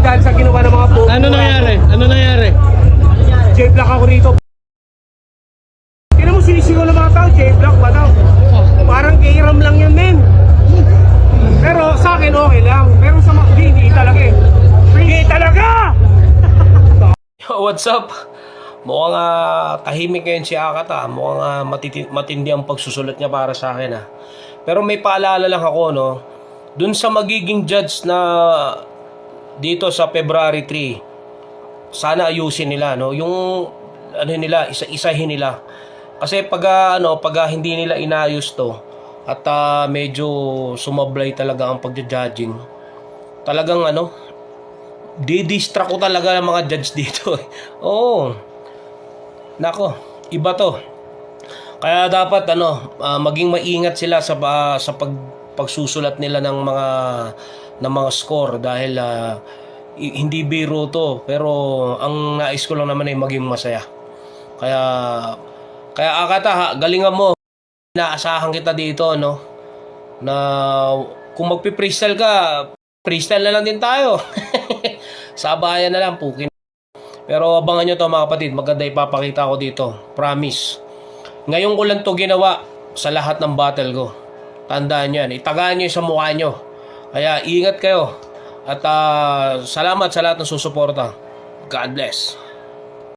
dahil sa ginawa ng mga bobo. Ano nangyari? Ano nangyari? J-Block ako rito. Tignan mo sinisigaw ng mga tao, J-Block ba daw? Parang kairam lang yan, men. Pero sa akin okay lang. Pero sa mga hindi talaga eh. Hindi talaga! Yo, what's up? Mukhang tahimik ngayon si Akat Mukhang matindi ang pagsusulat niya para sa akin Pero may paalala lang ako, no? Dun sa magiging judge na dito sa February 3, sana ayusin nila, no? Yung ano nila, isa-isahin nila. Kasi pag hindi nila inayos to at medyo sumablay talaga ang pagja-judging. Talagang di-distract ko talaga ng mga judge dito. Oo. Nako, iba to. Kaya dapat maging maingat sila sa pagsusulat nila ng mga score dahil hindi biro to, pero ang nais ko lang naman ay maging masaya. Kaya Akata, galingan mo. Inaasahan kita dito, no? Na kung magpi-freestyle ka, freestyle na lang din tayo. Sabayan na lang, pukin. Pero abangan nyo to mga kapatid, maganda ipapakita ko dito. Promise. Ngayon ko lang to ginawa sa lahat ng battle ko. Tandaan yan. Itagaan nyo sa mukha nyo. Kaya ingat kayo. At salamat sa lahat ng susuporta. God bless.